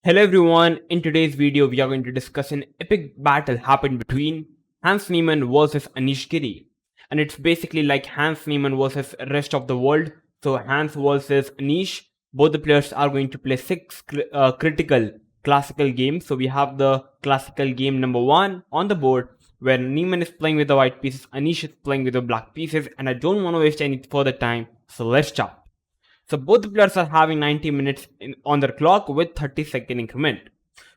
Hello everyone, in today's video we are going to discuss an epic battle happened between Hans Niemann versus Anish Giri. And it's basically like Hans Niemann versus rest of the world. So Hans versus Anish, both the players are going to play six critical classical games. So we have the classical game number 1 on the board where Niemann is playing with the white pieces, Anish is playing with the black pieces, and I don't want to waste any further time. So let's start. So both the players are having 90 minutes on their clock with 30-second increment.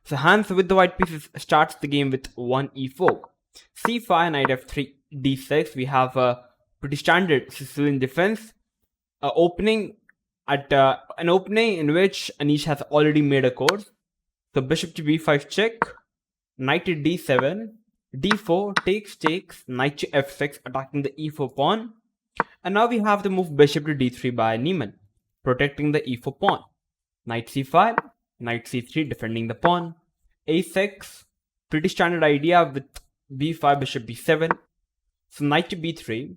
So Hans with the white pieces starts the game with 1 e4, c5, knight f3, d6. We have a pretty standard Sicilian defense opening at an opening in which Anish has already made a course. So bishop to b5 check, knight to d7, d4 takes, knight to f6 attacking the e4 pawn. And now we have the move bishop to d3 by Niemann, protecting the e4 pawn. Knight c5, knight c3 defending the pawn. a6, pretty standard idea with b5, bishop b7. So knight to b3,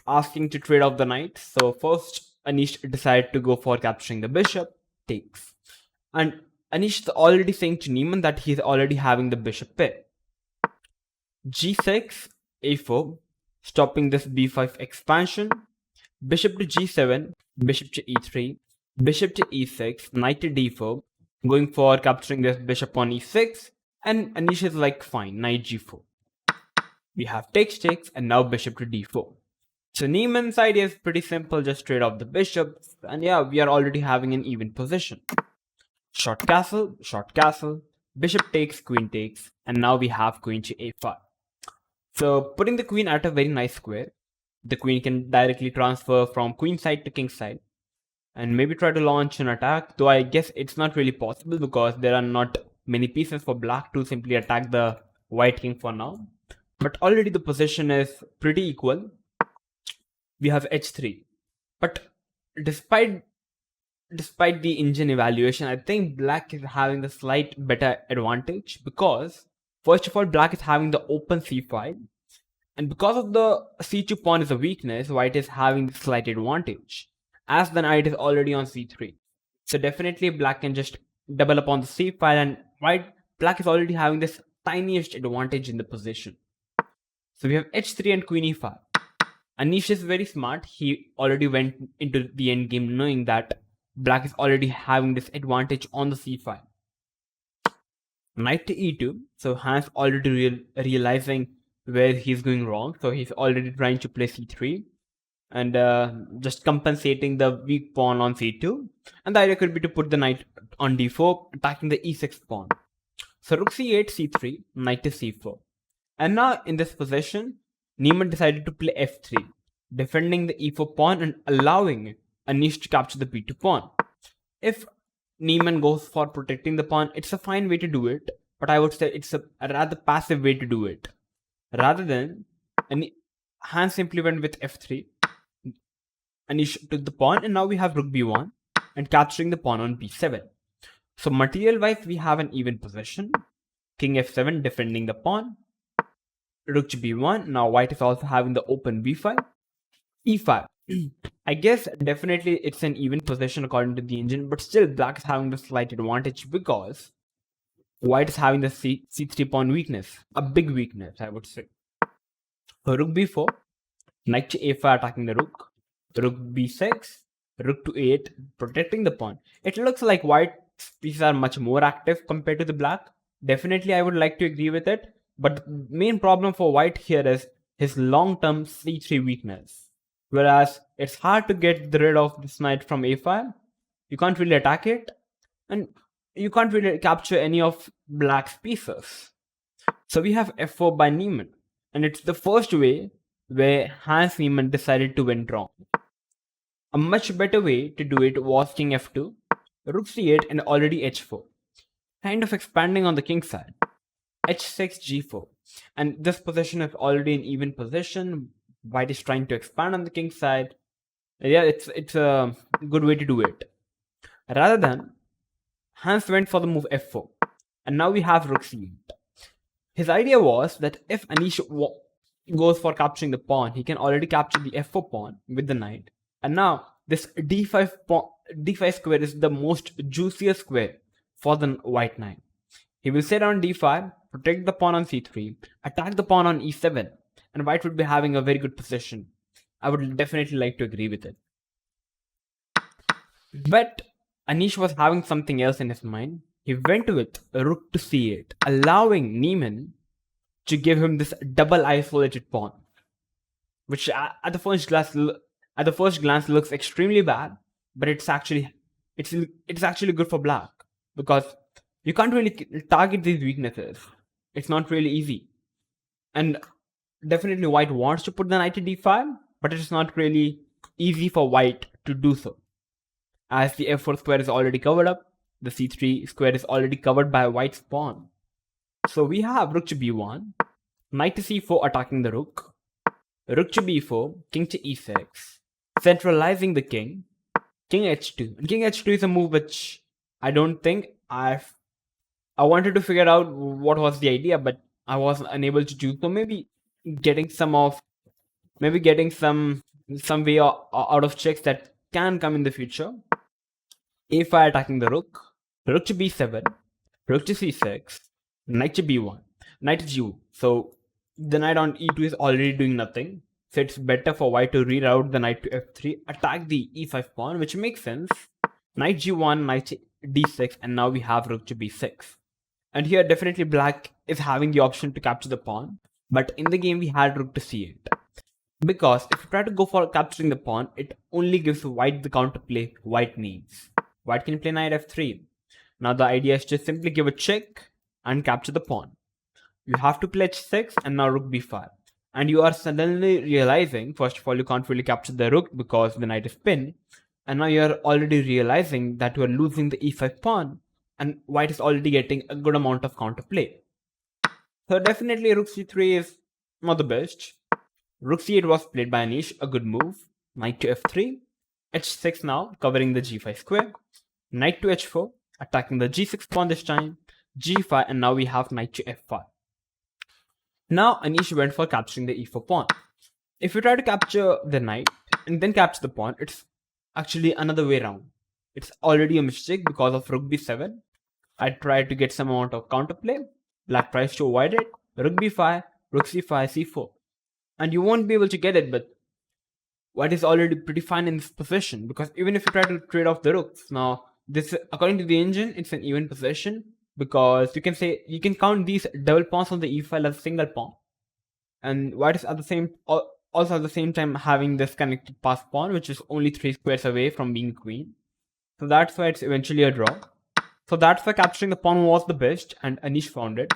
asking to trade off the knight. So first Anish decided to go for capturing the bishop, takes. And Anish is already saying to Niemann that he is already having the bishop pair. g6, a4, stopping this b5 expansion. Bishop to g7, bishop to e3, bishop to e6, knight to d4, going for capturing this bishop on e6, and Anish is like, fine, knight g4. We have takes, and now bishop to d4. So Niemann's idea is pretty simple, just trade off the bishop, and yeah, we are already having an even position. Short castle, bishop takes, and now we have queen to a5. So putting the queen at a very nice square, the queen can directly transfer from queen side to king side and maybe try to launch an attack, though I guess it's not really possible because there are not many pieces for black to simply attack the white king for now. But already the position is pretty equal. We have h3, but despite the engine evaluation, I think black is having the slight better advantage because first of all, black is having the open c5, and because of the c2 pawn is a weakness, white is having the slight advantage as the knight is already on c3. So definitely black can just double up on the c file, and black is already having this tiniest advantage in the position. So we have h3 and queen e5. Anish is very smart. He already went into the endgame knowing that black is already having this advantage on the c file. Knight to e2. So Hans already realizing where he's going wrong. So he's already trying to play c3 and just compensating the weak pawn on c2. And the idea could be to put the knight on d4, attacking the e6 pawn. So rook c8, c3, knight to c4. And now in this position, Niemann decided to play f3, defending the e4 pawn and allowing Anish to capture the b2 pawn. If Niemann goes for protecting the pawn, it's a fine way to do it, but I would say it's a rather passive way to do it. Rather than Hans simply went with f3, Anish took the pawn, and now we have rook b1 and capturing the pawn on b7. So material wise, we have an even position. King f7 defending the pawn. Rook to b1. Now white is also having the open b5. e5. I guess definitely it's an even position according to the engine, but still black is having the slight advantage because white is having the c3 pawn weakness, a big weakness I would say. So rook b4, knight to a5 attacking the rook b6, rook to a8 protecting the pawn. It looks like white's pieces are much more active compared to the black. Definitely I would like to agree with it, but the main problem for white here is his long-term c3 weakness. Whereas it's hard to get rid of this knight from a5. You can't really attack it, and you can't really capture any of black's pieces. So we have f4 by Niemann, and it's the first way where Hans Niemann decided to win wrong. A much better way to do it was king f2, rook c8, and already h4, kind of expanding on the king side. h6, g4, and this position is already an even position. White is trying to expand on the king side. Yeah, it's a good way to do it. Rather than, Hans went for the move f4, and now we have rook c8. His idea was that if Anish goes for capturing the pawn, he can already capture the f4 pawn with the knight. And now this d5 square is the most juiciest square for the white knight. He will sit on d5, protect the pawn on c3, attack the pawn on e7, and white would be having a very good position. I would definitely like to agree with it. But Anish was having something else in his mind. He went with rook to c8, allowing Niemann to give him this double isolated pawn, which at the first glance looks extremely bad, but it's actually good for black, because you can't really target these weaknesses. It's not really easy, and definitely white wants to put the knight to d5, but it's not really easy for white to do so, as the f4 square is already covered up, the c3 square is already covered by white's pawn. So we have rook to b1, knight to c4 attacking the rook to b4, king to e6, centralizing the king, king h2. And king h2 is a move which I don't think I wanted to figure out what was the idea, but I was unable to do so. Maybe getting some way out of checks that can come in the future. a5 attacking the rook to b7, rook to c6, knight to b1, knight to g1. So the knight on e2 is already doing nothing. So it's better for white to reroute the knight to f3, attack the e5 pawn, which makes sense. Knight g1, knight to d6, and now we have rook to b6. And here definitely black is having the option to capture the pawn, but in the game we had rook to c8. Because if you try to go for capturing the pawn, it only gives white the counterplay white needs. White can play knight f3. Now the idea is to simply give a check and capture the pawn. You have to play h6 and now rook b5. And you are suddenly realizing, first of all, you can't really capture the rook because the knight is pinned. And now you're already realizing that you are losing the e5 pawn, and white is already getting a good amount of counterplay. So definitely rook c3 is not the best. Rook c8 was played by Anish, a good move. Knight to f3, h6 now, covering the g5 square. Knight to h4, attacking the g6 pawn this time. g5, and now we have knight to f5. Now Anish went for capturing the e4 pawn. If you try to capture the knight and then capture the pawn, it's actually another way around. It's already a mistake because of rook b7. I tried to get some amount of counterplay. Black tries to avoid it. Rook b5, rook c5, c4. And you won't be able to get it, but white is already pretty fine in this position, because even if you try to trade off the rooks, now this, according to the engine, it's an even position, because you can count these double pawns on the e file as a single pawn, and white is also at the same time having this connected pass pawn, which is only 3 squares away from being queen. So that's why it's eventually a draw. So that's why capturing the pawn was the best, and Anish found it.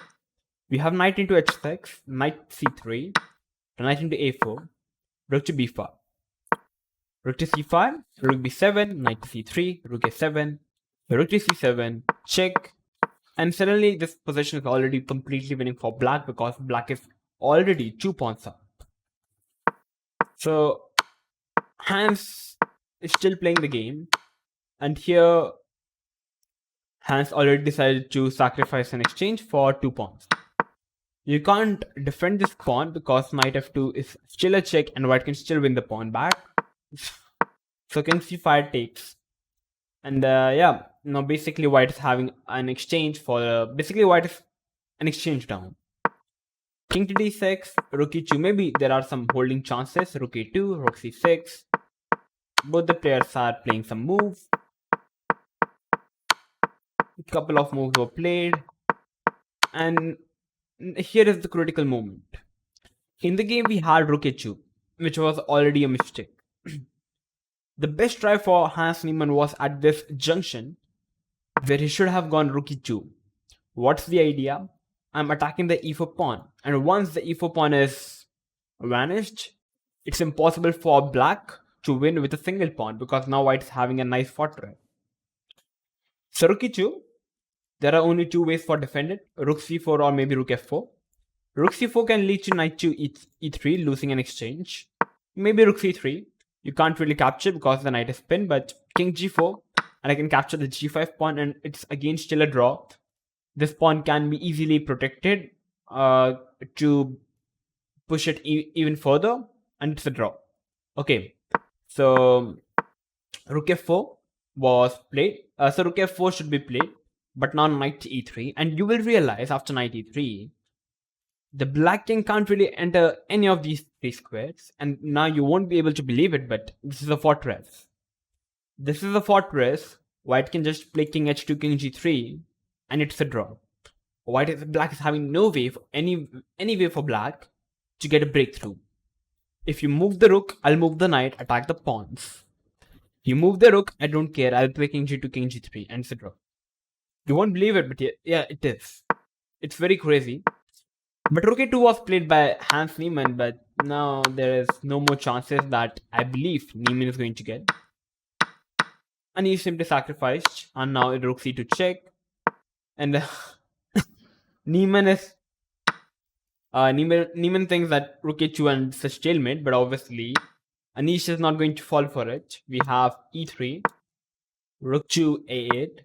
We have knight into h6, knight c3, knight into a4, rook to b5, rook to c5, rook b7, knight to c3, rook a7, rook to c7, check. And suddenly this position is already completely winning for black, because black is already 2 pawns up. So Hans is still playing the game, and here Hans already decided to sacrifice an exchange for 2 pawns. You can't defend this pawn because knight f2 is still a check and white can still win the pawn back. So king c5 takes. And yeah, now basically white is having an exchange for basically white is an exchange down. King to d6, rook e2. Maybe there are some holding chances. Rook e2, rook c6. Both the players are playing some moves. A couple of moves were played. And here is the critical moment. In the game, we had rook e2, which was already a mistake. The best try for Hans Niemann was at this junction, where he should have gone rook e2. What's the idea? I'm attacking the e4 pawn, and once the e4 pawn is vanished, it's impossible for black to win with a single pawn, because now white is having a nice fortress. So rook e2, there are only 2 ways for defend it, rook c4 or maybe rook f4. Rook c4 can lead to knight to e3, losing an exchange. Maybe rook c3, you can't really capture because the knight is pinned, but king g4, and I can capture the g5 pawn, and it's again still a draw. This pawn can be easily protected to push it even further, and it's a draw. Okay, so rook f4 was played. So rook f4 should be played. but now knight to e3, and you will realize after knight e3, the black king can't really enter any of these three squares, and now you won't be able to believe it, but this is a fortress. This is a fortress. White can just play king h2, king g3, and it's a draw. Black is having no way for any way for black to get a breakthrough. If you move the rook, I'll move the knight, attack the pawns. You move the rook, I don't care, I'll play king g2, king g3, and it's a draw. You won't believe it, but yeah, it is. It's very crazy. But rook a2 was played by Hans Niemann, but now there is no more chances that I believe Niemann is going to get. And he simply sacrificed, and now rook c2 check. And Niemann thinks that rook a2 and it's a stalemate, but obviously Anish is not going to fall for it. We have e3, rook to a8,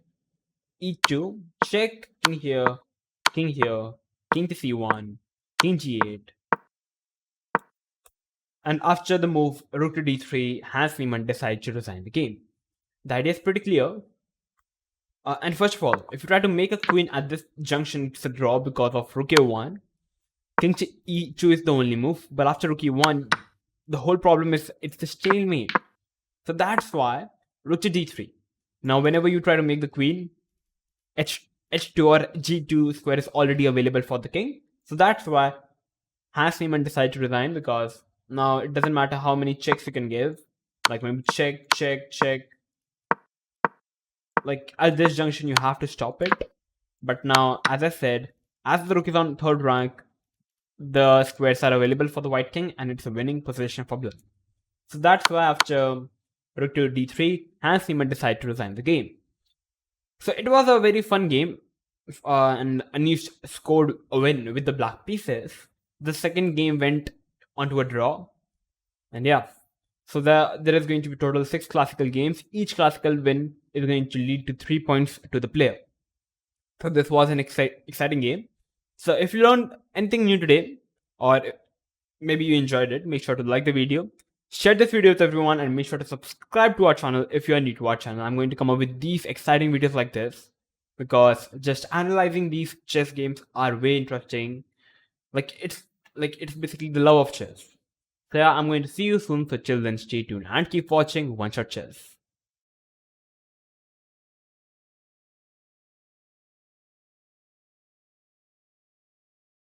e2, check, king here, king to c1, king g8. And after the move rook to d3, Hans Niemann decides to resign the game. The idea is pretty clear. And first of all, if you try to make a queen at this junction, it's a draw because of rook a1. King to e2 is the only move, but after rook e1, the whole problem is it's the stalemate. So that's why rook to d3. Now, whenever you try to make the queen, h2 or g2 square is already available for the king. So that's why Hans Niemann decided to resign, because now it doesn't matter how many checks you can give. Like maybe check. Like at this junction, you have to stop it. But now, as I said, as the rook is on third rank, the squares are available for the white king, and it's a winning position for black. So that's why after rook to d3, Hans Niemann decided to resign the game. So it was a very fun game, and Anish scored a win with the black pieces. The second game went onto a draw, and yeah. So there is going to be total 6 classical games. Each classical win is going to lead to 3 points to the player. So this was an exciting game. So if you learned anything new today, or maybe you enjoyed it, make sure to like the video, share this video with everyone, and make sure to subscribe to our channel if you are new to our channel. I'm going to come up with these exciting videos like this, because just analyzing these chess games are way interesting. It's basically the love of chess. So yeah, I'm going to see you soon. So till then, stay tuned and keep watching OneShot Chess.